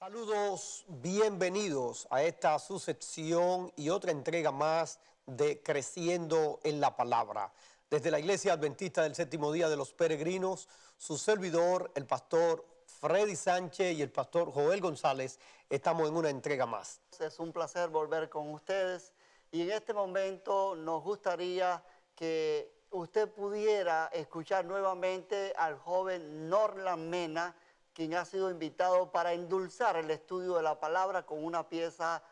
Saludos, bienvenidos a esta su sección y otra entrega más de Creciendo en la Palabra. Desde la Iglesia Adventista del Séptimo Día de los Peregrinos, su servidor, el pastor Freddy Sánchez y el pastor Joel González, estamos en una entrega más. Es un placer volver con ustedes y en este momento nos gustaría que usted pudiera escuchar nuevamente al joven Norlan Mena, quien ha sido invitado para endulzar el estudio de la palabra con una pieza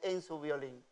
en su violín.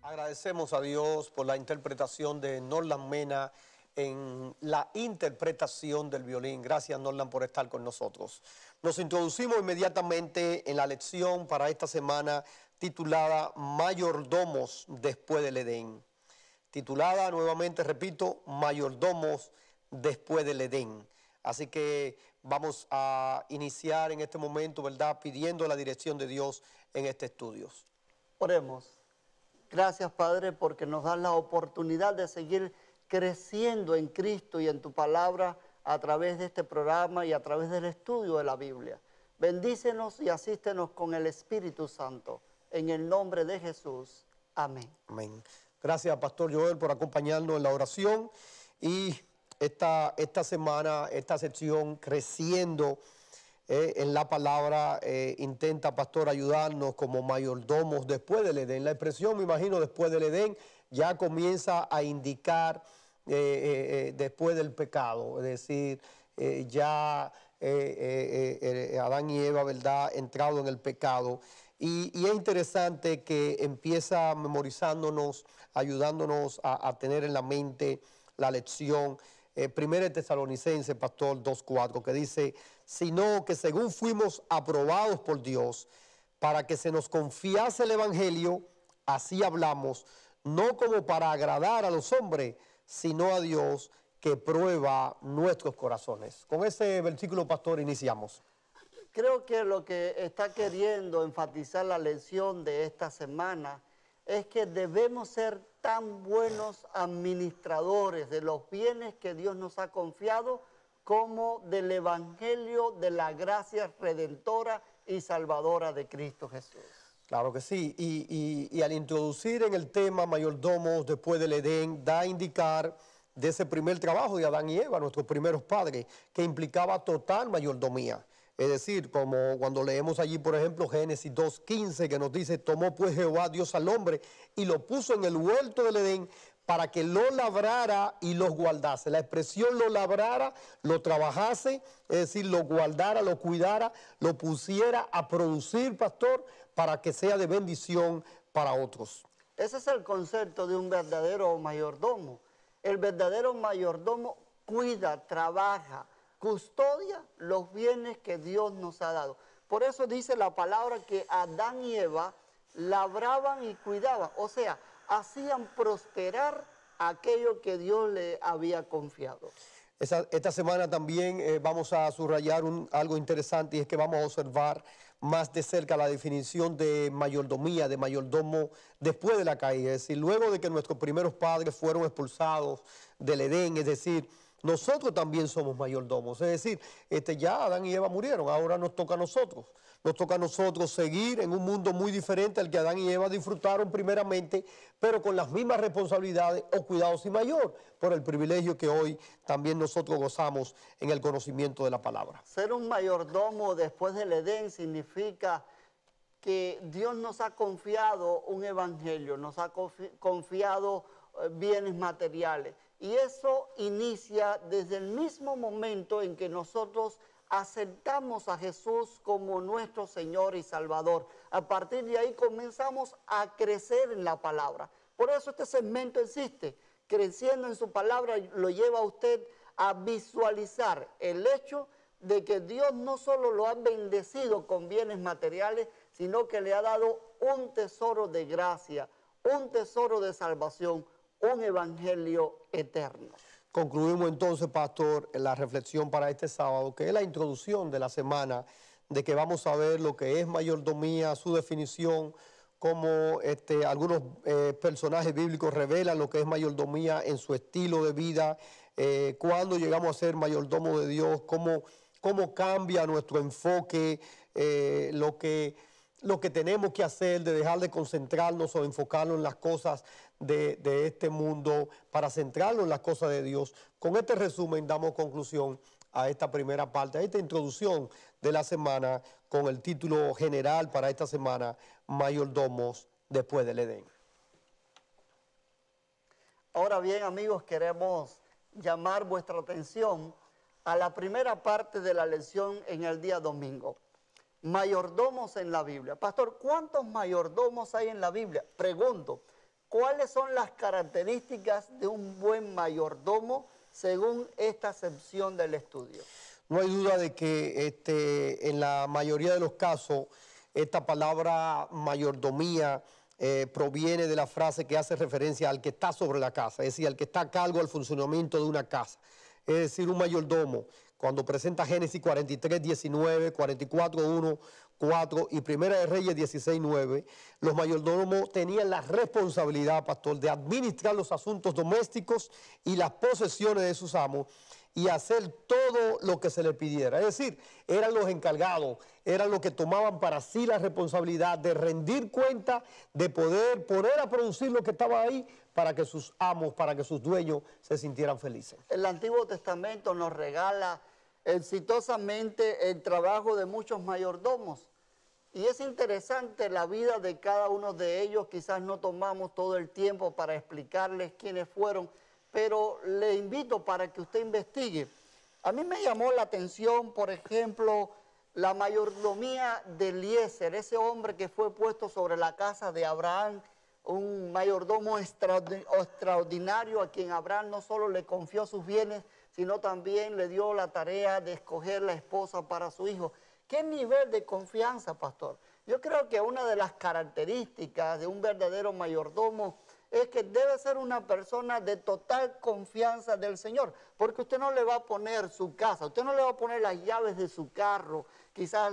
Agradecemos a Dios por la interpretación de Norlan Mena en la interpretación del violín. Gracias, Norlan, por estar con nosotros. Nos introducimos inmediatamente en la lección para esta semana titulada Mayordomos después del Edén. Titulada, nuevamente repito, Mayordomos después del Edén. Así que vamos a iniciar en este momento, ¿verdad?, pidiendo la dirección de Dios en este estudio. Oremos. Gracias, Padre, porque nos das la oportunidad de seguir creciendo en Cristo y en tu palabra a través de este programa y a través del estudio de la Biblia. Bendícenos y asístenos con el Espíritu Santo. En el nombre de Jesús. Amén. Amén. Gracias, Pastor Joel, por acompañarnos en la oración. Y esta semana, esta sección creciendo en la palabra, intenta, Pastor, ayudarnos como mayordomos después del Edén. La expresión, me imagino, después del Edén, ya comienza a indicar después del pecado. Es decir, Adán y Eva, ¿verdad?, entrado en el pecado. Y es interesante que empieza memorizándonos, ayudándonos a tener en la mente la lección. Primera de Tesalonicenses, Pastor, 2:4, que dice, sino que según fuimos aprobados por Dios, para que se nos confiase el Evangelio, así hablamos, no como para agradar a los hombres, sino a Dios, que prueba nuestros corazones. Con ese versículo, Pastor, iniciamos. Creo que lo que está queriendo enfatizar la lección de esta semana es que debemos ser tan buenos administradores de los bienes que Dios nos ha confiado como del Evangelio de la gracia redentora y salvadora de Cristo Jesús. Claro que sí, y al introducir en el tema mayordomos después del Edén, da a indicar de ese primer trabajo de Adán y Eva, nuestros primeros padres, que implicaba total mayordomía. Es decir, como cuando leemos allí, por ejemplo, Génesis 2:15, que nos dice, tomó pues Jehová Dios al hombre y lo puso en el huerto del Edén para que lo labrara y los guardase. La expresión lo labrara, lo trabajase, es decir, lo guardara, lo cuidara, lo pusiera a producir, Pastor, para que sea de bendición para otros. Ese es el concepto de un verdadero mayordomo. El verdadero mayordomo cuida, trabaja, custodia los bienes que Dios nos ha dado. Por eso dice la palabra que Adán y Eva labraban y cuidaban, o sea, hacían prosperar aquello que Dios le había confiado. Esta semana también vamos a subrayar algo interesante, y es que vamos a observar más de cerca la definición de mayordomía, de mayordomo después de la caída. Es decir, luego de que nuestros primeros padres fueron expulsados del Edén, es decir, nosotros también somos mayordomos. Es decir, ya Adán y Eva murieron, ahora nos toca a nosotros. Nos toca a nosotros seguir en un mundo muy diferente al que Adán y Eva disfrutaron primeramente, pero con las mismas responsabilidades o cuidados y mayor, por el privilegio que hoy también nosotros gozamos en el conocimiento de la palabra. Ser un mayordomo después del Edén significa que Dios nos ha confiado un evangelio, nos ha confiado bienes materiales. Y eso inicia desde el mismo momento en que nosotros aceptamos a Jesús como nuestro Señor y Salvador. A partir de ahí comenzamos a crecer en la palabra. Por eso este segmento existe. Creciendo en su palabra lo lleva a usted a visualizar el hecho de que Dios no solo lo ha bendecido con bienes materiales, sino que le ha dado un tesoro de gracia, un tesoro de salvación, un evangelio eterno. Concluimos entonces, Pastor, la reflexión para este sábado, que es la introducción de la semana, de que vamos a ver lo que es mayordomía, su definición, cómo algunos personajes bíblicos revelan lo que es mayordomía en su estilo de vida, cuando llegamos a ser mayordomo de Dios, cómo cambia nuestro enfoque, lo que tenemos que hacer, de dejar de concentrarnos o enfocarnos en las cosas de este mundo para centrarnos en las cosas de Dios. Con este resumen damos conclusión a esta primera parte, a esta introducción de la semana, con el título general para esta semana, Mayordomos después del Edén. Ahora bien, amigos, queremos llamar vuestra atención a la primera parte de la lección en el día domingo. Mayordomos en la Biblia. Pastor, ¿cuántos mayordomos hay en la Biblia? Pregunto, ¿cuáles son las características de un buen mayordomo según esta sección del estudio? No hay duda de que en la mayoría de los casos esta palabra mayordomía proviene de la frase que hace referencia al que está sobre la casa, es decir, al que está a cargo del funcionamiento de una casa. Es decir, un mayordomo, cuando presenta Génesis 43, 19, 44, 1, 4 y Primera de Reyes 16, 9, los mayordomos tenían la responsabilidad, pastor, de administrar los asuntos domésticos y las posesiones de sus amos, y hacer todo lo que se le pidiera. Es decir, eran los encargados, eran los que tomaban para sí la responsabilidad de rendir cuenta, de poder poner a producir lo que estaba ahí para que sus amos, para que sus dueños se sintieran felices. El Antiguo Testamento nos regala exitosamente el trabajo de muchos mayordomos. Y es interesante la vida de cada uno de ellos. Quizás no tomamos todo el tiempo para explicarles quiénes fueron, pero le invito para que usted investigue. A mí me llamó la atención, por ejemplo, la mayordomía de Eliezer, ese hombre que fue puesto sobre la casa de Abraham, un mayordomo extraordinario a quien Abraham no solo le confió sus bienes, sino también le dio la tarea de escoger la esposa para su hijo. ¿Qué nivel de confianza, pastor? Yo creo que una de las características de un verdadero mayordomo es que debe ser una persona de total confianza del Señor, porque usted no le va a poner su casa, usted no le va a poner las llaves de su carro, quizás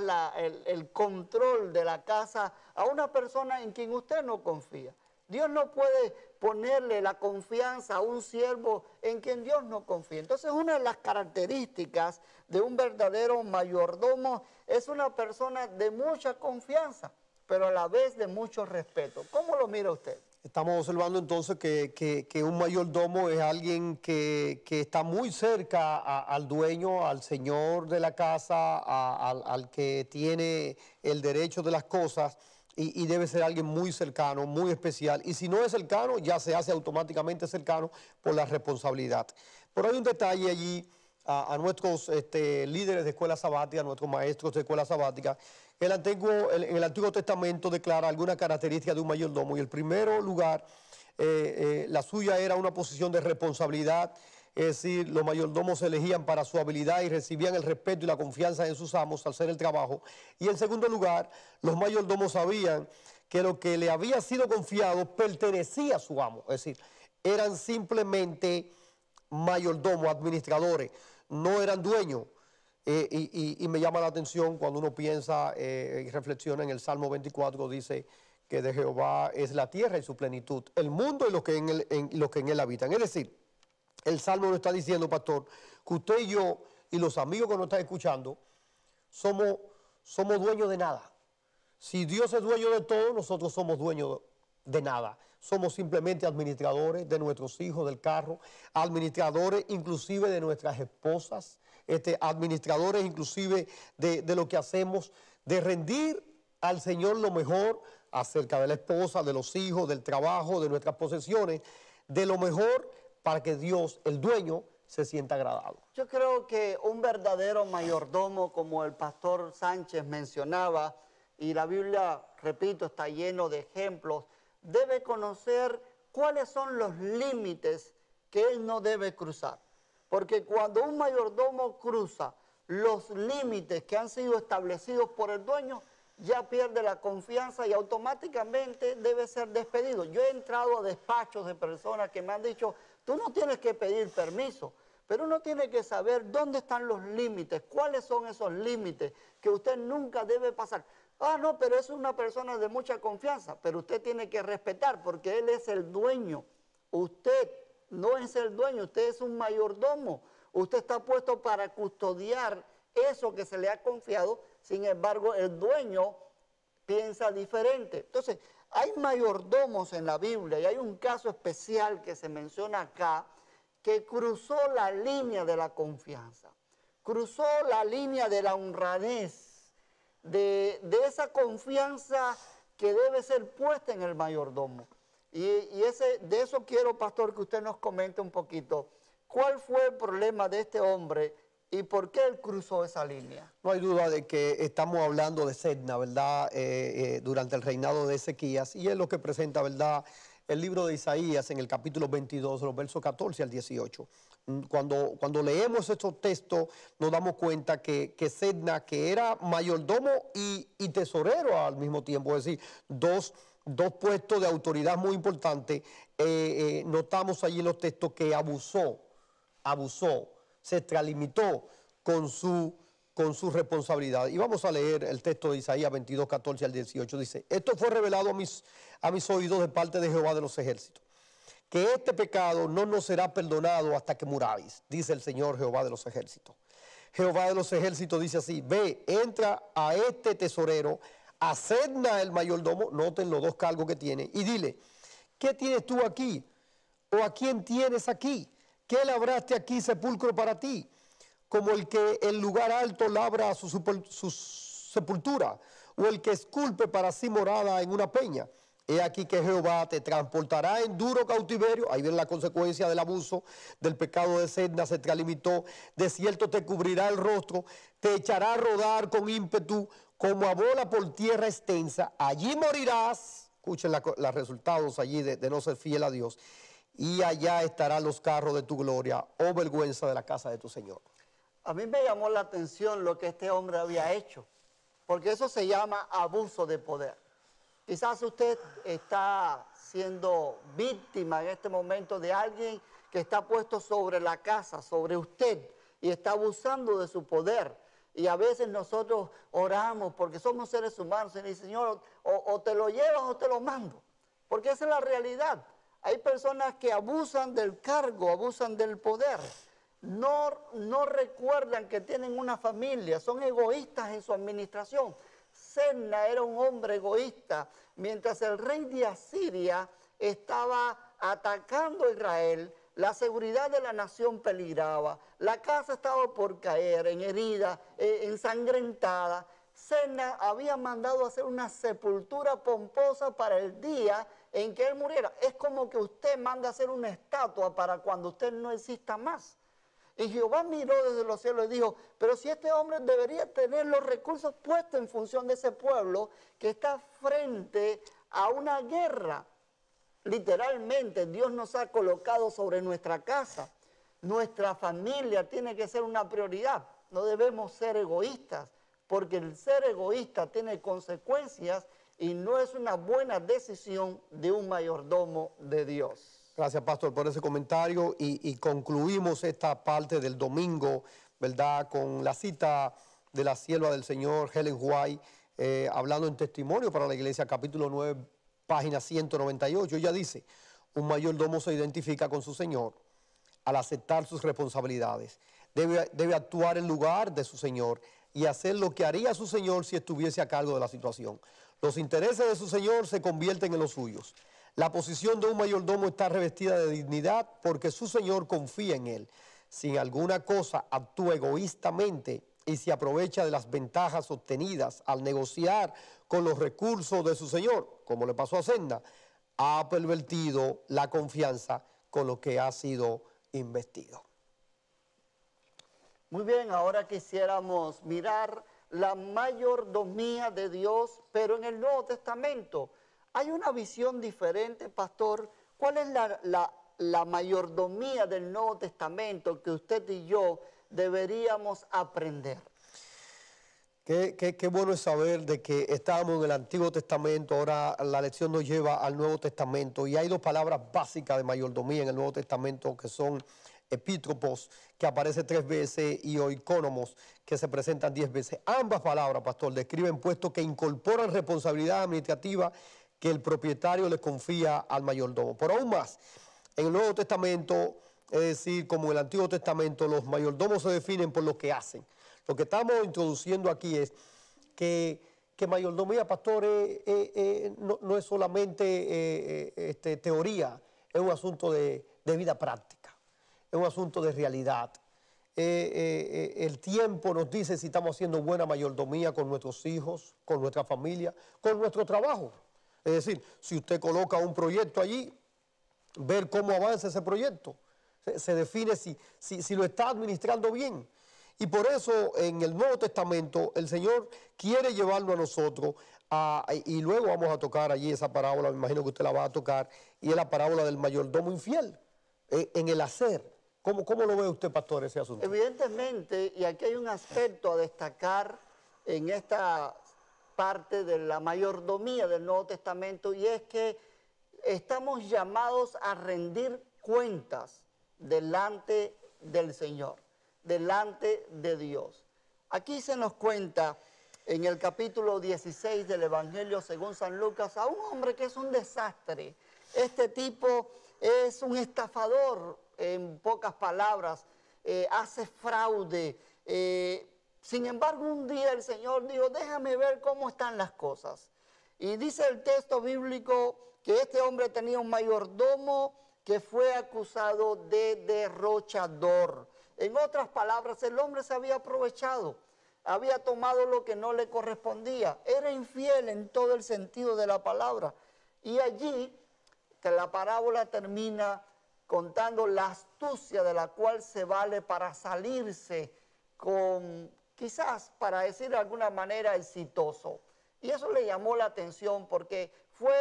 el control de la casa a una persona en quien usted no confía. Dios no puede ponerle la confianza a un siervo en quien Dios no confía. Entonces, una de las características de un verdadero mayordomo es una persona de mucha confianza, pero a la vez de mucho respeto. ¿Cómo lo mira usted? Estamos observando entonces que un mayordomo es alguien que está muy cerca al dueño, al señor de la casa, al que tiene el derecho de las cosas, y debe ser alguien muy cercano, muy especial. Y si no es cercano, ya se hace automáticamente cercano por la responsabilidad. Pero hay un detalle allí a nuestros líderes de escuela sabática, a nuestros maestros de escuela sabática. En el Antiguo Testamento declara algunas características de un mayordomo, y el primero lugar, la suya era una posición de responsabilidad. Es decir, los mayordomos se elegían para su habilidad y recibían el respeto y la confianza de sus amos al hacer el trabajo. Y en segundo lugar, los mayordomos sabían que lo que le había sido confiado pertenecía a su amo. Es decir, eran simplemente mayordomos, administradores, no eran dueños. Y me llama la atención cuando uno piensa y reflexiona en el Salmo 24, dice que de Jehová es la tierra y su plenitud, el mundo y los que en él habitan. Es decir, el Salmo nos está diciendo, pastor, que usted y yo y los amigos que nos están escuchando somos dueños de nada. Si Dios es dueño de todo, nosotros somos dueños de nada. Somos simplemente administradores de nuestros hijos, del carro, administradores inclusive de nuestras esposas, administradores inclusive de lo que hacemos, de rendir al Señor lo mejor acerca de la esposa, de los hijos, del trabajo, de nuestras posesiones, de lo mejor para que Dios, el dueño, se sienta agradado. Yo creo que un verdadero mayordomo, como el pastor Sánchez mencionaba, y la Biblia, repito, está lleno de ejemplos, debe conocer cuáles son los límites que él no debe cruzar. Porque cuando un mayordomo cruza los límites que han sido establecidos por el dueño, ya pierde la confianza y automáticamente debe ser despedido. Yo he entrado a despachos de personas que me han dicho, tú no tienes que pedir permiso, pero uno tiene que saber dónde están los límites, cuáles son esos límites que usted nunca debe pasar. Ah, no, pero es una persona de mucha confianza, pero usted tiene que respetar porque él es el dueño. Usted no es el dueño, usted es un mayordomo. Usted está puesto para custodiar eso que se le ha confiado, sin embargo, el dueño piensa diferente. Entonces, hay mayordomos en la Biblia y hay un caso especial que se menciona acá que cruzó la línea de la confianza, cruzó la línea de la honradez, de esa confianza que debe ser puesta en el mayordomo. De eso quiero, pastor, que usted nos comente un poquito. ¿Cuál fue el problema de este hombre y por qué él cruzó esa línea? No hay duda de que estamos hablando de Sedna, ¿verdad? Durante el reinado de Ezequías, y es lo que presenta, ¿verdad?, el libro de Isaías en el capítulo 22, los versos 14 al 18. Cuando leemos estos textos nos damos cuenta que Sedna, que era mayordomo y tesorero al mismo tiempo, es decir, dos puestos de autoridad muy importantes, notamos allí en los textos que abusó, se extralimitó con su responsabilidad. Y vamos a leer el texto de Isaías 22, 14 al 18. Dice, esto fue revelado a mis oídos de parte de Jehová de los ejércitos, que este pecado no nos será perdonado hasta que muráis, dice el Señor Jehová de los ejércitos. Jehová de los ejércitos dice así: ve, entra a este tesorero, a Sedna el mayordomo, noten los dos cargos que tiene, y dile: ¿qué tienes tú aquí? ¿O a quién tienes aquí? ¿Qué labraste aquí sepulcro para ti? Como el que en lugar alto labra su sepultura, o el que esculpe para sí morada en una peña. He aquí que Jehová te transportará en duro cautiverio. Ahí viene la consecuencia del abuso, del pecado de Sedna, se extralimitó. De cierto te cubrirá el rostro, te echará a rodar con ímpetu, como a bola por tierra extensa. Allí morirás. Escuchen los resultados allí de no ser fiel a Dios. Y allá estarán los carros de tu gloria, oh vergüenza de la casa de tu Señor. A mí me llamó la atención lo que este hombre había hecho, porque eso se llama abuso de poder. Quizás usted está siendo víctima en este momento de alguien que está puesto sobre la casa, sobre usted, y está abusando de su poder. Y a veces nosotros oramos porque somos seres humanos y dice: Señor, o te lo llevas o te lo mando. Porque esa es la realidad. Hay personas que abusan del cargo, abusan del poder. No recuerdan que tienen una familia, son egoístas en su administración. Sedna era un hombre egoísta. Mientras el rey de Asiria estaba atacando a Israel, la seguridad de la nación peligraba, la casa estaba por caer en herida, ensangrentada. Sedna había mandado hacer una sepultura pomposa para el día en que él muriera. Es como que usted manda hacer una estatua para cuando usted no exista más. Y Jehová miró desde los cielos y dijo: pero si este hombre debería tener los recursos puestos en función de ese pueblo que está frente a una guerra. Literalmente, Dios nos ha colocado sobre nuestra casa. Nuestra familia tiene que ser una prioridad. No debemos ser egoístas, porque el ser egoísta tiene consecuencias y no es una buena decisión de un mayordomo de Dios. Gracias, pastor, por ese comentario, y concluimos esta parte del domingo, ¿verdad?, con la cita de la sierva del Señor, Ellen White, hablando en testimonio para la iglesia, capítulo 9, página 198. Ella dice: un mayordomo se identifica con su Señor al aceptar sus responsabilidades. Debe actuar en lugar de su Señor y hacer lo que haría su Señor si estuviese a cargo de la situación. Los intereses de su Señor se convierten en los suyos. La posición de un mayordomo está revestida de dignidad porque su Señor confía en él. Si en alguna cosa actúa egoístamente y se aprovecha de las ventajas obtenidas al negociar con los recursos de su Señor, como le pasó a Sedna, ha pervertido la confianza con lo que ha sido investido. Muy bien, ahora quisiéramos mirar la mayordomía de Dios, pero en el Nuevo Testamento. ¿Hay una visión diferente, pastor? ¿Cuál es la mayordomía del Nuevo Testamento que usted y yo deberíamos aprender? Qué bueno es saber de que estábamos en el Antiguo Testamento, ahora la lección nos lleva al Nuevo Testamento, y hay dos palabras básicas de mayordomía en el Nuevo Testamento que son epítropos, que aparece 3 veces, y oikónomos, que se presentan 10 veces. Ambas palabras, pastor, describen puestos que incorporan responsabilidad administrativa que el propietario le confía al mayordomo. Pero aún más, en el Nuevo Testamento, es decir, como en el Antiguo Testamento, los mayordomos se definen por lo que hacen. Lo que estamos introduciendo aquí es que mayordomía, pastor, no es solamente teoría, es un asunto de vida práctica, es un asunto de realidad. El tiempo nos dice si estamos haciendo buena mayordomía con nuestros hijos, con nuestra familia, con nuestro trabajo. Es decir, si usted coloca un proyecto allí, ver cómo avanza ese proyecto. Se define si lo está administrando bien. Y por eso en el Nuevo Testamento el Señor quiere llevarlo a nosotros, y luego vamos a tocar allí esa parábola, me imagino que usted la va a tocar, y es la parábola del mayordomo infiel, en el hacer. ¿Cómo lo ve usted, pastor, ese asunto? Evidentemente, y aquí hay un aspecto a destacar en esta parte de la mayordomía del Nuevo Testamento, y es que estamos llamados a rendir cuentas delante del Señor, delante de Dios. Aquí se nos cuenta en el capítulo 16 del Evangelio según San Lucas a un hombre que es un desastre, Este tipo es un estafador, en pocas palabras, hace fraude. Sin embargo, un día el Señor dijo, déjame ver cómo están las cosas. Y dice el texto bíblico que este hombre tenía un mayordomo que fue acusado de derrochador. En otras palabras, el hombre se había aprovechado, había tomado lo que no le correspondía, era infiel en todo el sentido de la palabra. Y allí, que la parábola termina contando la astucia de la cual se vale para salirse con, quizás, para decir de alguna manera, exitoso. Y eso le llamó la atención porque fue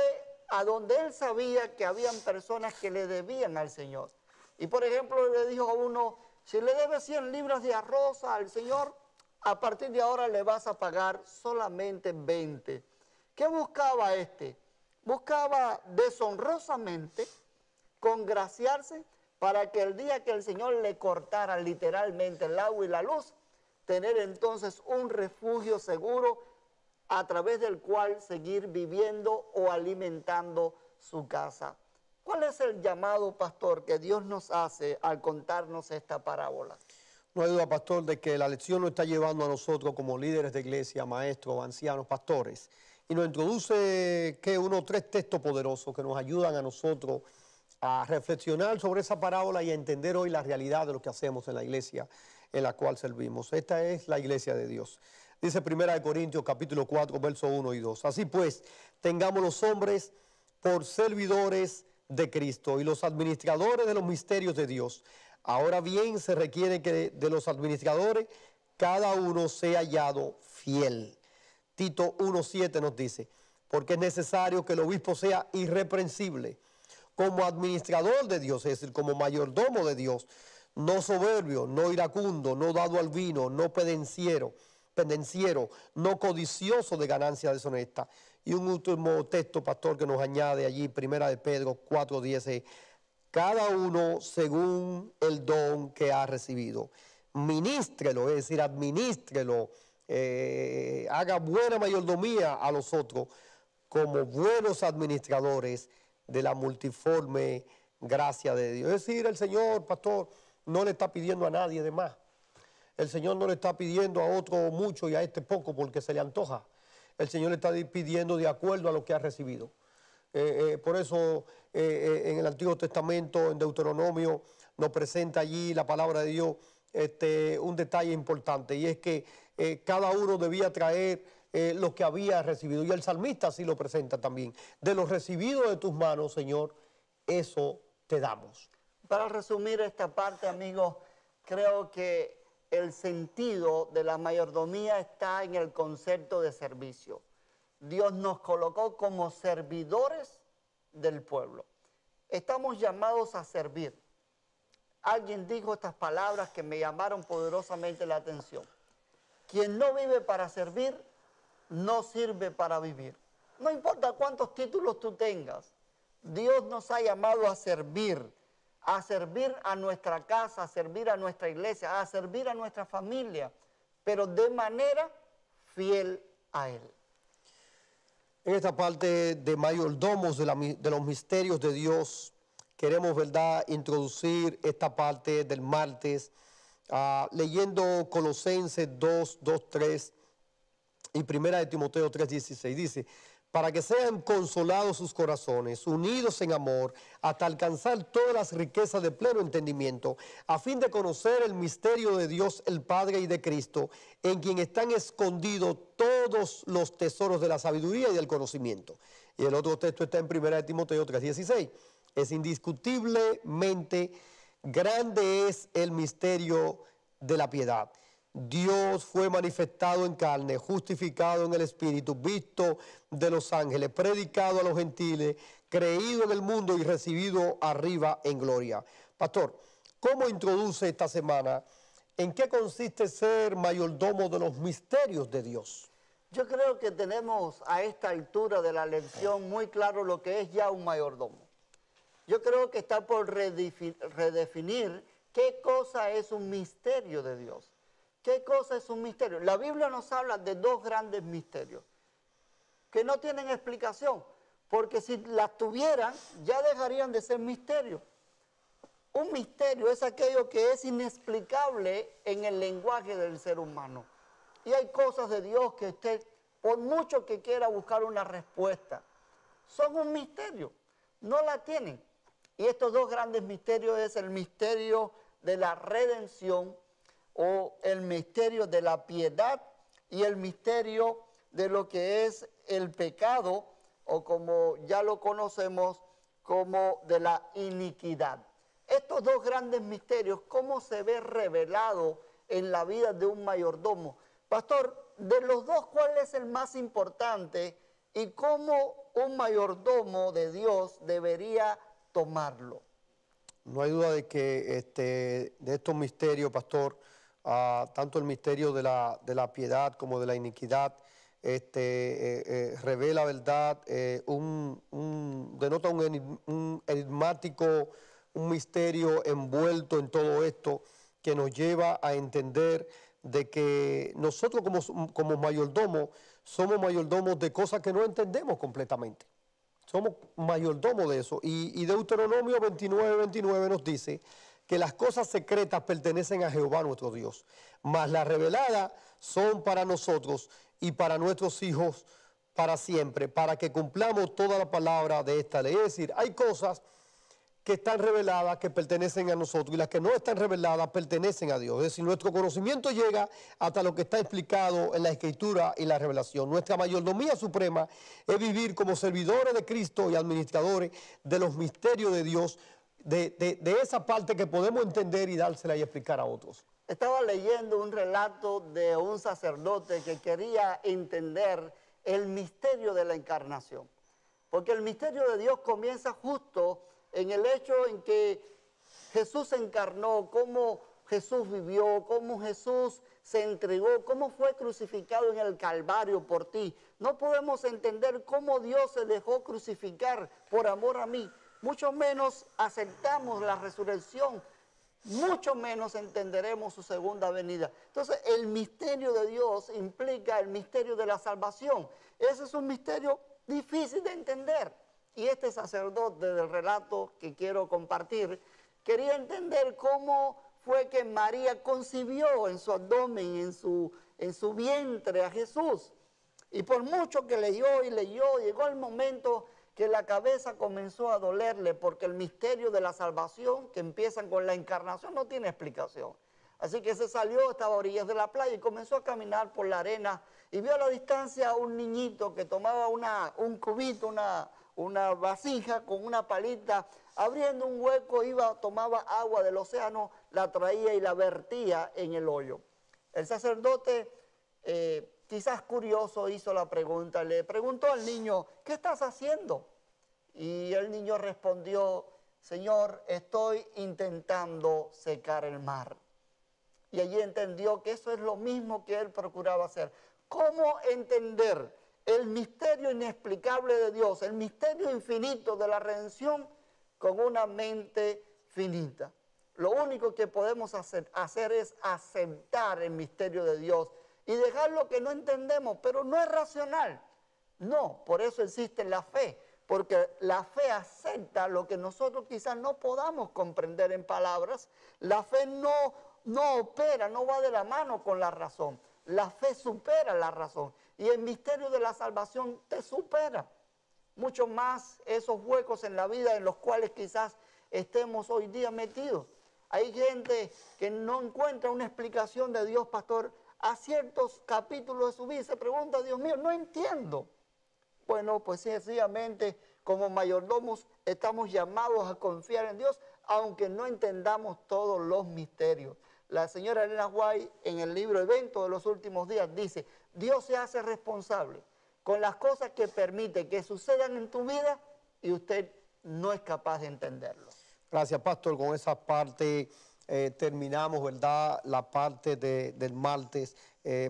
a donde él sabía que habían personas que le debían al Señor. Y por ejemplo le dijo a uno, si le debes 100 libras de arroz al Señor, a partir de ahora le vas a pagar solamente 20. ¿Qué buscaba este? Buscaba deshonrosamente congraciarse para que el día que el Señor le cortara literalmente el agua y la luz, tener entonces un refugio seguro a través del cual seguir viviendo o alimentando su casa. ¿Cuál es el llamado, pastor, que Dios nos hace al contarnos esta parábola? No hay duda, pastor, de que la lección nos está llevando a nosotros como líderes de iglesia, maestros, ancianos, pastores, y nos introduce unos 3 textos poderosos que nos ayudan a nosotros a reflexionar sobre esa parábola y a entender hoy la realidad de lo que hacemos en la iglesia en la cual servimos. Esta es la iglesia de Dios. Dice 1 Corintios capítulo 4, versos 1 y 2. Así pues, tengamos los hombres por servidores de Cristo y los administradores de los misterios de Dios. Ahora bien, se requiere que de los administradores cada uno sea hallado fiel. Tito 1:7 nos dice, porque es necesario que el obispo sea irreprensible como administrador de Dios, es decir, como mayordomo de Dios, no soberbio, no iracundo, no dado al vino, no pendenciero, no codicioso de ganancia deshonesta. Y un último texto, pastor, que nos añade allí, 1 de Pedro 4:10, cada uno según el don que ha recibido. Ministrelo, es decir, administrelo, haga buena mayordomía a los otros como buenos administradores de la multiforme gracia de Dios. Es decir, el Señor, pastor, no le está pidiendo a nadie de más. El Señor no le está pidiendo a otro mucho y a este poco porque se le antoja. El Señor le está pidiendo de acuerdo a lo que ha recibido. Por eso en el Antiguo Testamento, en Deuteronomio, nos presenta allí la palabra de Dios un detalle importante, y es que cada uno debía traer lo que había recibido. Y el salmista así lo presenta también. De lo recibido de tus manos, Señor, eso te damos. Para resumir esta parte, amigos, creo que el sentido de la mayordomía está en el concepto de servicio. Dios nos colocó como servidores del pueblo. Estamos llamados a servir. Alguien dijo estas palabras que me llamaron poderosamente la atención. Quien no vive para servir, no sirve para vivir. No importa cuántos títulos tú tengas, Dios nos ha llamado a servir a nuestra casa, a servir a nuestra iglesia, a servir a nuestra familia, pero de manera fiel a Él. En esta parte de mayordomos de los misterios de Dios, queremos, ¿verdad?, introducir esta parte del martes, leyendo Colosenses 2:3 y 1 de Timoteo 3:16. Dice, para que sean consolados sus corazones, unidos en amor, hasta alcanzar todas las riquezas de pleno entendimiento, a fin de conocer el misterio de Dios el Padre y de Cristo, en quien están escondidos todos los tesoros de la sabiduría y del conocimiento. Y el otro texto está en 1 de Timoteo 3:16. Es indiscutiblemente grande es el misterio de la piedad. Dios fue manifestado en carne, justificado en el Espíritu, visto de los ángeles, predicado a los gentiles, creído en el mundo y recibido arriba en gloria. Pastor, ¿cómo introduce esta semana? ¿En qué consiste ser mayordomo de los misterios de Dios? Yo creo que tenemos a esta altura de la lección muy claro lo que es ya un mayordomo. Yo creo que está por redefinir qué cosa es un misterio de Dios. ¿Qué cosa es un misterio? La Biblia nos habla de 2 grandes misterios que no tienen explicación, porque si las tuvieran, ya dejarían de ser misterios. Un misterio es aquello que es inexplicable en el lenguaje del ser humano. Y hay cosas de Dios que usted, por mucho que quiera buscar una respuesta, son un misterio, no la tienen. Y estos dos grandes misterios es el misterio de la redención o el misterio de la piedad y el misterio de lo que es el pecado o como ya lo conocemos como de la iniquidad. Estos dos grandes misterios, ¿cómo se ve revelado en la vida de un mayordomo? Pastor, de los dos, ¿cuál es el más importante y cómo un mayordomo de Dios debería tomarlo? No hay duda de que de estos misterios, pastor, tanto el misterio de la piedad como de la iniquidad, revela, ¿verdad? Denota un enigmático, un misterio envuelto en todo esto que nos lleva a entender de que nosotros como mayordomos somos mayordomos de cosas que no entendemos completamente. Somos mayordomos de eso. Y Deuteronomio 29 nos dice que las cosas secretas pertenecen a Jehová nuestro Dios, mas las reveladas son para nosotros y para nuestros hijos para siempre, para que cumplamos toda la palabra de esta ley. Es decir, hay cosas que están reveladas, que pertenecen a nosotros, y las que no están reveladas pertenecen a Dios. Es decir, nuestro conocimiento llega hasta lo que está explicado en la Escritura y la revelación. Nuestra mayordomía suprema es vivir como servidores de Cristo y administradores de los misterios de Dios, de esa parte que podemos entender y dársela y explicar a otros. Estaba leyendo un relato de un sacerdote que quería entender el misterio de la encarnación, porque el misterio de Dios comienza justo en el hecho en que Jesús se encarnó, cómo Jesús vivió, cómo Jesús se entregó, cómo fue crucificado en el Calvario por ti. No podemos entender cómo Dios se dejó crucificar por amor a mí. Mucho menos aceptamos la resurrección, mucho menos entenderemos su segunda venida. Entonces, el misterio de Dios implica el misterio de la salvación. Ese es un misterio difícil de entender. Y este sacerdote del relato que quiero compartir quería entender cómo fue que María concibió en su abdomen, en su vientre a Jesús. Y por mucho que leyó y leyó, llegó el momento que la cabeza comenzó a dolerle, porque el misterio de la salvación que empiezan con la encarnación no tiene explicación. Así que se salió, estaba a orillas de la playa y comenzó a caminar por la arena y vio a la distancia a un niñito que tomaba un cubito, una vasija con una palita, abriendo un hueco, tomaba agua del océano, la traía y la vertía en el hoyo. El sacerdote, quizás curioso, hizo la pregunta, le preguntó al niño, ¿qué estás haciendo? Y el niño respondió, Señor, estoy intentando secar el mar. Y allí entendió que eso es lo mismo que él procuraba hacer. ¿Cómo entender el misterio inexplicable de Dios, el misterio infinito de la redención con una mente finita? Lo único que podemos hacer es aceptar el misterio de Dios y dejar lo que no entendemos, pero no es racional. No, por eso existe la fe, porque la fe acepta lo que nosotros quizás no podamos comprender en palabras. La fe no opera, no va de la mano con la razón. La fe supera la razón y el misterio de la salvación te supera. Mucho más esos huecos en la vida en los cuales quizás estemos hoy día metidos. Hay gente que no encuentra una explicación de Dios, pastor, a ciertos capítulos de su vida. Se pregunta, Dios mío, no entiendo. Bueno, pues sencillamente como mayordomos estamos llamados a confiar en Dios, aunque no entendamos todos los misterios. La señora Elena White en el libro Evento de los Últimos Días dice, Dios se hace responsable con las cosas que permite que sucedan en tu vida y usted no es capaz de entenderlo. Gracias, pastor. Con esa parte terminamos, ¿verdad?, la parte del martes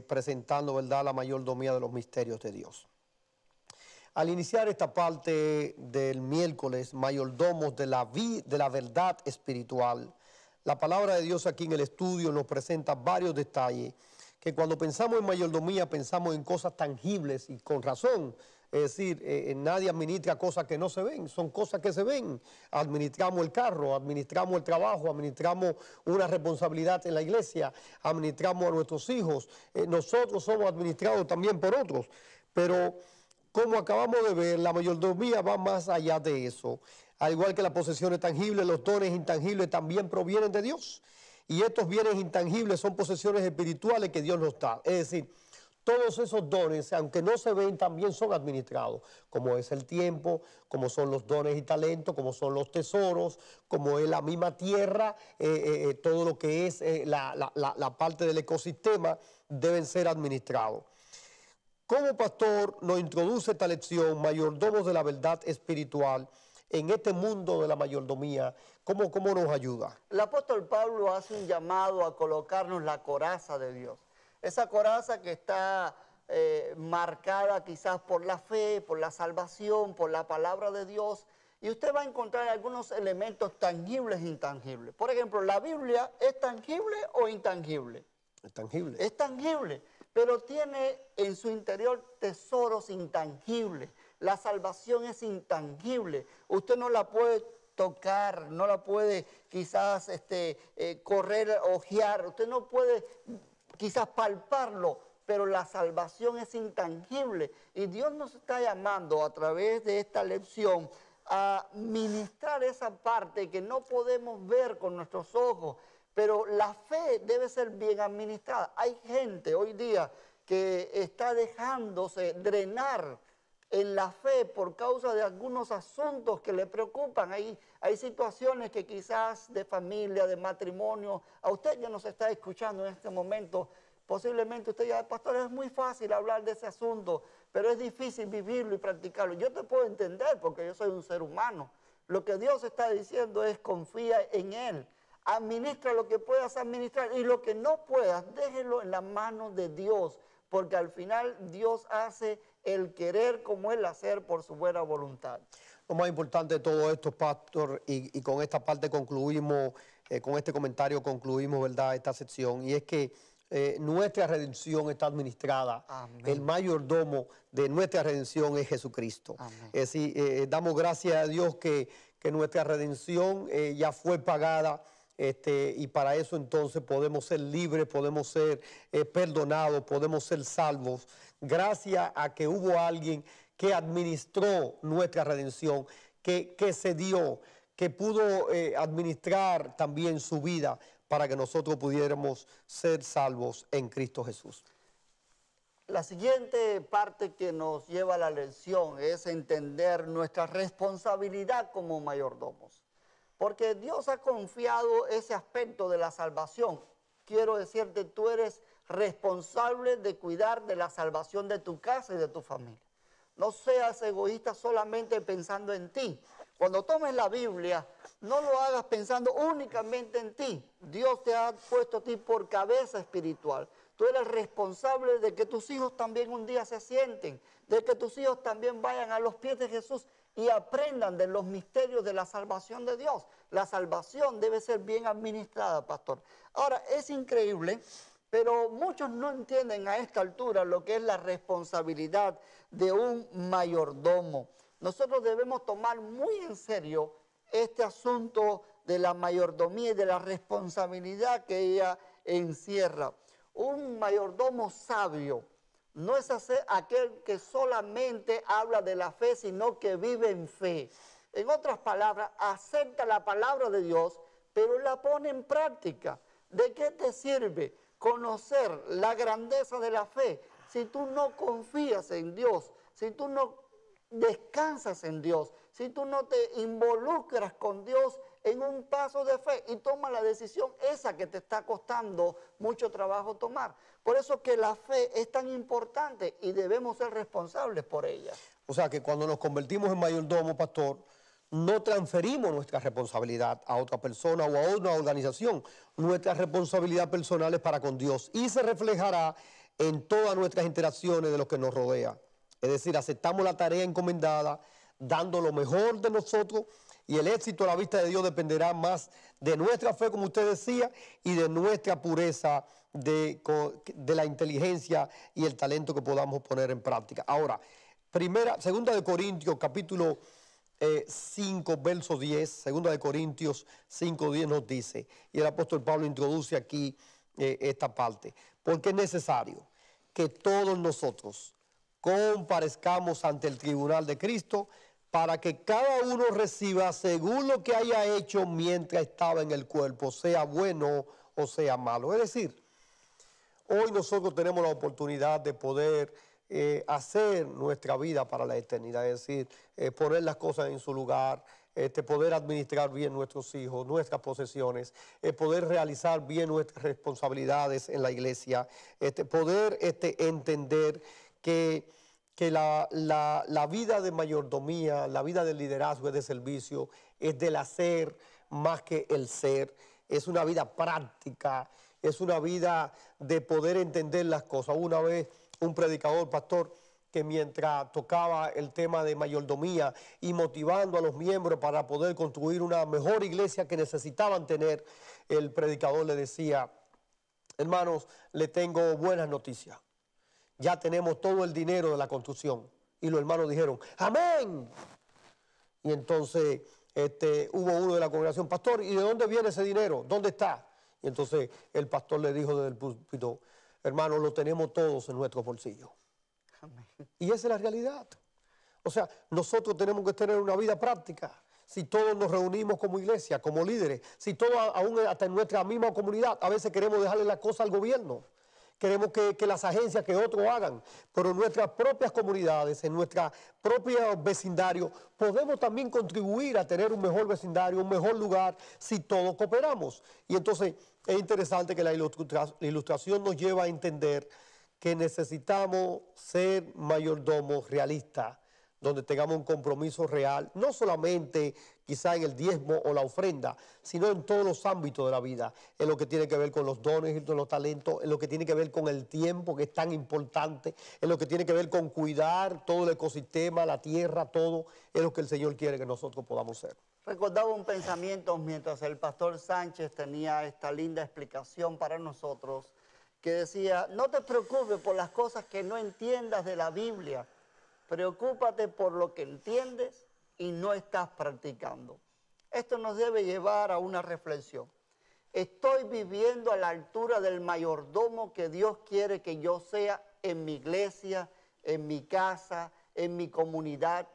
presentando, ¿verdad?, la mayordomía de los misterios de Dios. Al iniciar esta parte del miércoles, mayordomos de la verdad espiritual, la palabra de Dios aquí en el estudio nos presenta varios detalles que cuando pensamos en mayordomía pensamos en cosas tangibles y con razón. Es decir, nadie administra cosas que no se ven, son cosas que se ven. Administramos el carro, administramos el trabajo, administramos una responsabilidad en la iglesia, administramos a nuestros hijos. Nosotros somos administrados también por otros, pero como acabamos de ver, la mayordomía va más allá de eso. Al igual que las posesiones tangibles, los dones intangibles también provienen de Dios. Y estos bienes intangibles son posesiones espirituales que Dios nos da. Es decir, todos esos dones, aunque no se ven, también son administrados, como es el tiempo, como son los dones y talentos, como son los tesoros, como es la misma tierra, todo lo que es la parte del ecosistema deben ser administrados. Como pastor nos introduce esta lección, mayordomos de la verdad espiritual, en este mundo de la mayordomía, ¿cómo nos ayuda? El apóstol Pablo hace un llamado a colocarnos la coraza de Dios. Esa coraza que está marcada quizás por la fe, por la salvación, por la palabra de Dios. Y usted va a encontrar algunos elementos tangibles e intangibles. Por ejemplo, ¿la Biblia es tangible o intangible? Es tangible. Es tangible, pero tiene en su interior tesoros intangibles. La salvación es intangible. Usted no la puede tocar, no la puede quizás correr, ojear. Usted no puede quizás palparlo, pero la salvación es intangible. Y Dios nos está llamando a través de esta lección a ministrar esa parte que no podemos ver con nuestros ojos, pero la fe debe ser bien administrada. Hay gente hoy día que está dejándose drenar en la fe por causa de algunos asuntos que le preocupan. Hay situaciones que quizás de familia, de matrimonio, a usted ya nos está escuchando en este momento, posiblemente usted ya, pastor, es muy fácil hablar de ese asunto, pero es difícil vivirlo y practicarlo. Yo te puedo entender porque yo soy un ser humano. Lo que Dios está diciendo es confía en Él. Administra lo que puedas administrar y lo que no puedas, déjelo en las manos de Dios, porque al final Dios hace el querer como el hacer por su buena voluntad. Lo más importante de todo esto, pastor, y con esta parte concluimos, con este comentario concluimos, ¿verdad?, esta sección, y es que nuestra redención está administrada. Amén. El mayordomo de nuestra redención es Jesucristo. Amén. Es decir, damos gracias a Dios que nuestra redención ya fue pagada. Y para eso entonces podemos ser libres, podemos ser perdonados, podemos ser salvos, gracias a que hubo alguien que administró nuestra redención, que se dio, que pudo administrar también su vida para que nosotros pudiéramos ser salvos en Cristo Jesús. La siguiente parte que nos lleva a la lección es entender nuestra responsabilidad como mayordomos. Porque Dios ha confiado ese aspecto de la salvación. Quiero decirte, tú eres responsable de cuidar de la salvación de tu casa y de tu familia. No seas egoísta solamente pensando en ti. Cuando tomes la Biblia, no lo hagas pensando únicamente en ti. Dios te ha puesto a ti por cabeza espiritual. Tú eres responsable de que tus hijos también un día se sienten, de que tus hijos también vayan a los pies de Jesús y aprendan de los misterios de la salvación de Dios. La salvación debe ser bien administrada, pastor. Ahora, es increíble, pero muchos no entienden a esta altura lo que es la responsabilidad de un mayordomo. Nosotros debemos tomar muy en serio este asunto de la mayordomía y de la responsabilidad que ella encierra. Un mayordomo sabio no es aquel que solamente habla de la fe, sino que vive en fe. En otras palabras, acepta la palabra de Dios, pero la pone en práctica. ¿De qué te sirve conocer la grandeza de la fe si tú no confías en Dios, si tú no descansas en Dios, si tú no te involucras con Dios en un paso de fe y tomas la decisión esa que te está costando mucho trabajo tomar? Por eso que la fe es tan importante y debemos ser responsables por ella. O sea que cuando nos convertimos en mayordomo, pastor, no transferimos nuestra responsabilidad a otra persona o a una organización. Nuestra responsabilidad personal es para con Dios y se reflejará en todas nuestras interacciones de lo que nos rodea. Es decir, aceptamos la tarea encomendada, dando lo mejor de nosotros, y el éxito a la vista de Dios dependerá más de nuestra fe, como usted decía, y de nuestra pureza, de la inteligencia y el talento que podamos poner en práctica. Ahora, Segunda de Corintios, capítulo 5, verso 10, segunda de Corintios 5, 10 nos dice, y el apóstol Pablo introduce aquí esta parte, porque es necesario que todos nosotros comparezcamos ante el tribunal de Cristo para que cada uno reciba según lo que haya hecho mientras estaba en el cuerpo, sea bueno o sea malo. Es decir, hoy nosotros tenemos la oportunidad de poder hacer nuestra vida para la eternidad, es decir, poner las cosas en su lugar, poder administrar bien nuestros hijos, nuestras posesiones, poder realizar bien nuestras responsabilidades en la iglesia, poder entender que la vida de mayordomía, la vida del liderazgo es de servicio, es del hacer más que el ser, es una vida práctica, es una vida de poder entender las cosas. Una vez un predicador, pastor, que mientras tocaba el tema de mayordomía y motivando a los miembros para poder construir una mejor iglesia que necesitaban tener, el predicador le decía, hermanos, le tengo buenas noticias. Ya tenemos todo el dinero de la construcción. Y los hermanos dijeron, amén. Y entonces hubo uno de la congregación, pastor, ¿y de dónde viene ese dinero? ¿Dónde está? Y entonces el pastor le dijo desde el púlpito, hermano, lo tenemos todos en nuestro bolsillo. Amén. Y esa es la realidad. O sea, nosotros tenemos que tener una vida práctica. Si todos nos reunimos como iglesia, como líderes, si todos, aún hasta en nuestra misma comunidad, a veces queremos dejarle la cosa al gobierno. Queremos que las agencias, que otros hagan, pero en nuestras propias comunidades, en nuestra propia vecindario, podemos también contribuir a tener un mejor vecindario, un mejor lugar, si todos cooperamos. Y entonces es interesante que la ilustración nos lleva a entender que necesitamos ser mayordomos realistas, donde tengamos un compromiso real, no solamente quizá en el diezmo o la ofrenda, sino en todos los ámbitos de la vida, en lo que tiene que ver con los dones y con los talentos, en lo que tiene que ver con el tiempo, que es tan importante, en lo que tiene que ver con cuidar todo el ecosistema, la tierra, todo es lo que el Señor quiere que nosotros podamos ser. Recordaba un pensamiento mientras el pastor Sánchez tenía esta linda explicación para nosotros, que decía, no te preocupes por las cosas que no entiendas de la Biblia, preocúpate por lo que entiendes y no estás practicando. Esto nos debe llevar a una reflexión. ¿Estoy viviendo a la altura del mayordomo que Dios quiere que yo sea en mi iglesia, en mi casa, en mi comunidad?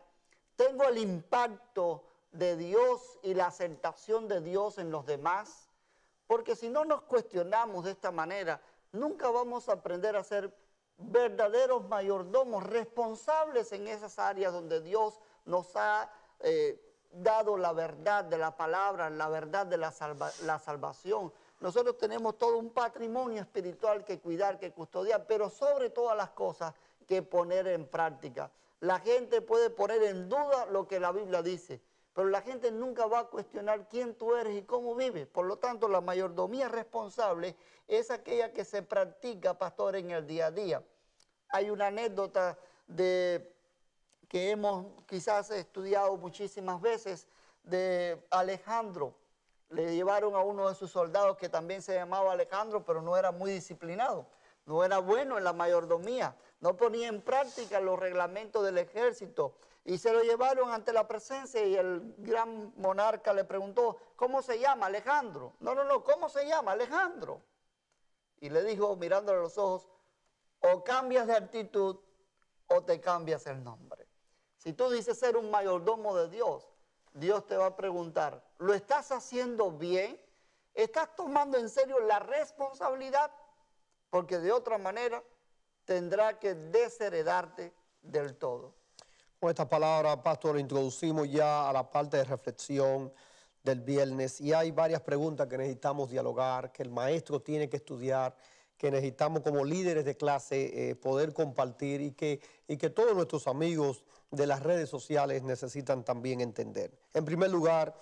¿Tengo el impacto de Dios y la aceptación de Dios en los demás? Porque si no nos cuestionamos de esta manera, nunca vamos a aprender a ser verdaderos mayordomos responsables en esas áreas donde Dios nos ha dado la verdad de la palabra, la verdad de la salvación. Nosotros tenemos todo un patrimonio espiritual que cuidar, que custodiar, pero sobre todas las cosas que poner en práctica. La gente puede poner en duda lo que la Biblia dice, pero la gente nunca va a cuestionar quién tú eres y cómo vives. Por lo tanto, la mayordomía responsable es aquella que se practica, pastor, en el día a día. Hay una anécdota que hemos quizás estudiado muchísimas veces de Alejandro. Le llevaron a uno de sus soldados que también se llamaba Alejandro, pero no era muy disciplinado. No era bueno en la mayordomía. No ponía en práctica los reglamentos del ejército. Y se lo llevaron ante la presencia y el gran monarca le preguntó, ¿cómo se llama Alejandro? No, ¿cómo se llama Alejandro? Y le dijo, mirándole a los ojos, o cambias de actitud o te cambias el nombre. Si tú dices ser un mayordomo de Dios, Dios te va a preguntar, ¿lo estás haciendo bien? ¿Estás tomando en serio la responsabilidad? Porque de otra manera tendrá que desheredarte del todo. Con esta palabra, pastor, introducimos ya a la parte de reflexión del viernes y hay varias preguntas que necesitamos dialogar, que el maestro tiene que estudiar, que necesitamos como líderes de clase poder compartir y que todos nuestros amigos de las redes sociales necesitan también entender. En primer lugar,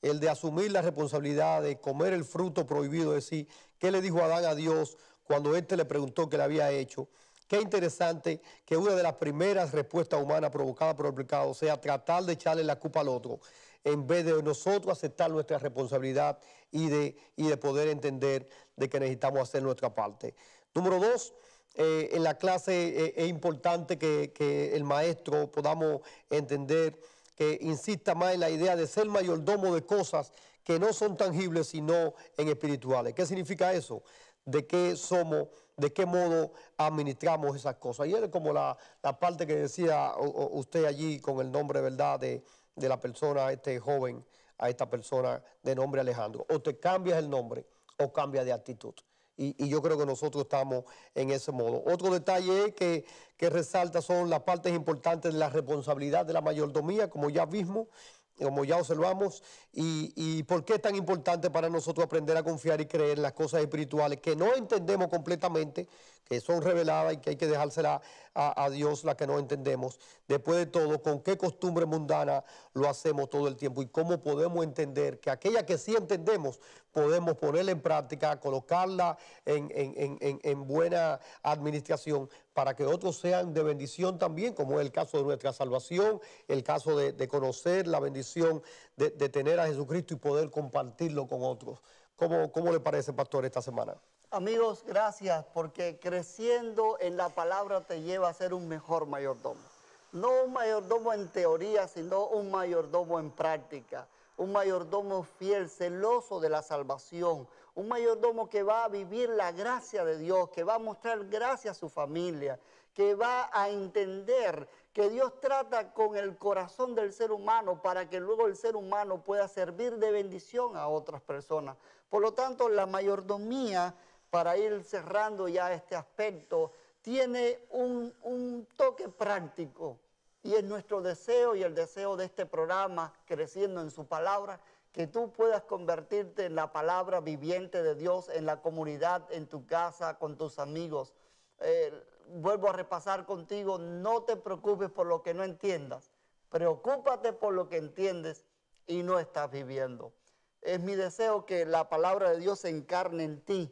el de asumir la responsabilidad de comer el fruto prohibido, es decir, ¿qué le dijo Adán a Dios cuando éste le preguntó qué le había hecho? Qué interesante que una de las primeras respuestas humanas provocadas por el pecado sea tratar de echarle la culpa al otro, en vez de nosotros aceptar nuestra responsabilidad y de poder entender de que necesitamos hacer nuestra parte. Número dos, en la clase es importante que el maestro podamos entender que insista más en la idea de ser mayordomo de cosas que no son tangibles sino en espirituales. ¿Qué significa eso? De qué somos, de qué modo administramos esas cosas. Y es como la parte que decía usted allí con el nombre, ¿verdad?, de la persona, este joven, a esta persona de nombre Alejandro. O te cambias el nombre o cambias de actitud. Y yo creo que nosotros estamos en ese modo. Otro detalle que resalta son las partes importantes de la responsabilidad de la mayordomía, como ya vimos, como ya observamos, y por qué es tan importante para nosotros aprender a confiar y creer en las cosas espirituales que no entendemos completamente, que son reveladas y que hay que dejárselas a Dios, las que no entendemos. Después de todo, con qué costumbre mundana lo hacemos todo el tiempo y cómo podemos entender que aquella que sí entendemos podemos ponerla en práctica, colocarla en buena administración para que otros sean de bendición también, como es el caso de nuestra salvación, el caso de conocer la bendición de tener a Jesucristo y poder compartirlo con otros. ¿Cómo le parece, pastor, esta semana? Amigos, gracias, porque creciendo en la palabra te lleva a ser un mejor mayordomo. No un mayordomo en teoría, sino un mayordomo en práctica. Un mayordomo fiel, celoso de la salvación. Un mayordomo que va a vivir la gracia de Dios, que va a mostrar gracia a su familia, que va a entender que Dios trata con el corazón del ser humano para que luego el ser humano pueda servir de bendición a otras personas. Por lo tanto, la mayordomía, para ir cerrando ya este aspecto, tiene un toque práctico y es nuestro deseo y el deseo de este programa, Creciendo en su Palabra, que tú puedas convertirte en la palabra viviente de Dios en la comunidad, en tu casa, con tus amigos. Vuelvo a repasar contigo, no te preocupes por lo que no entiendas, preocúpate por lo que entiendes y no estás viviendo. Es mi deseo que la palabra de Dios se encarne en ti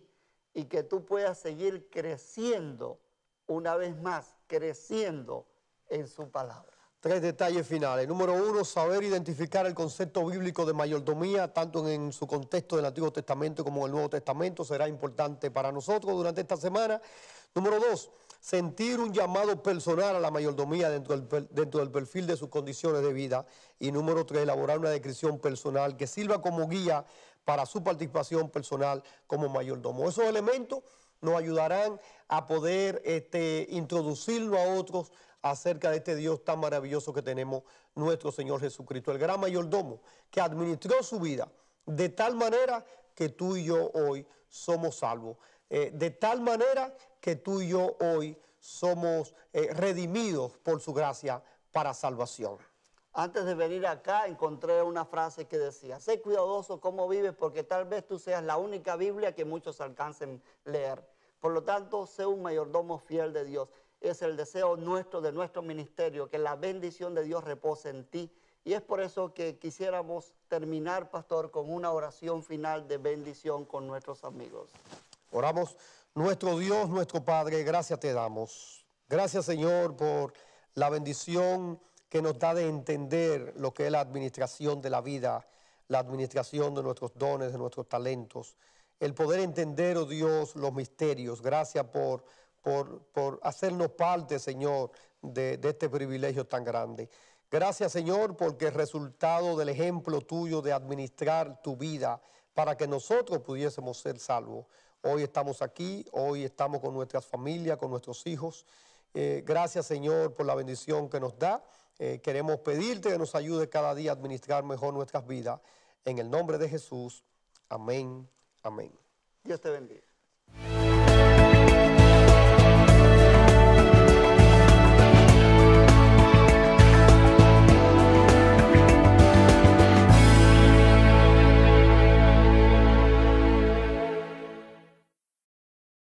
y que tú puedas seguir creciendo, una vez más, creciendo en su palabra. 3 detalles finales. Número 1, saber identificar el concepto bíblico de mayordomía, tanto en su contexto del Antiguo Testamento como en el Nuevo Testamento, será importante para nosotros durante esta semana. Número 2, sentir un llamado personal a la mayordomía dentro del perfil de sus condiciones de vida. Y número 3, elaborar una descripción personal que sirva como guía para su participación personal como mayordomo. Esos elementos nos ayudarán a poder introducirlo a otros acerca de este Dios tan maravilloso que tenemos, nuestro Señor Jesucristo, el gran mayordomo, que administró su vida de tal manera que tú y yo hoy somos salvos, de tal manera que tú y yo hoy somos redimidos por su gracia para salvación. Antes de venir acá encontré una frase que decía: sé cuidadoso cómo vives porque tal vez tú seas la única Biblia que muchos alcancen a leer. Por lo tanto, sé un mayordomo fiel de Dios. Es el deseo nuestro, de nuestro ministerio, que la bendición de Dios repose en ti. Y es por eso que quisiéramos terminar, pastor, con una oración final de bendición con nuestros amigos. Oramos. Nuestro Dios, nuestro Padre, gracias te damos. Gracias, Señor, por la bendición que nos da de entender lo que es la administración de la vida, la administración de nuestros dones, de nuestros talentos, el poder entender, oh Dios, los misterios. Gracias por hacernos parte, Señor, de este privilegio tan grande. Gracias, Señor, porque el resultado del ejemplo tuyo de administrar tu vida para que nosotros pudiésemos ser salvos. Hoy estamos aquí, hoy estamos con nuestras familias, con nuestros hijos. Gracias, Señor, por la bendición que nos da. Queremos pedirte que nos ayude cada día a administrar mejor nuestras vidas. En el nombre de Jesús. Amén. Amén. Dios te bendiga.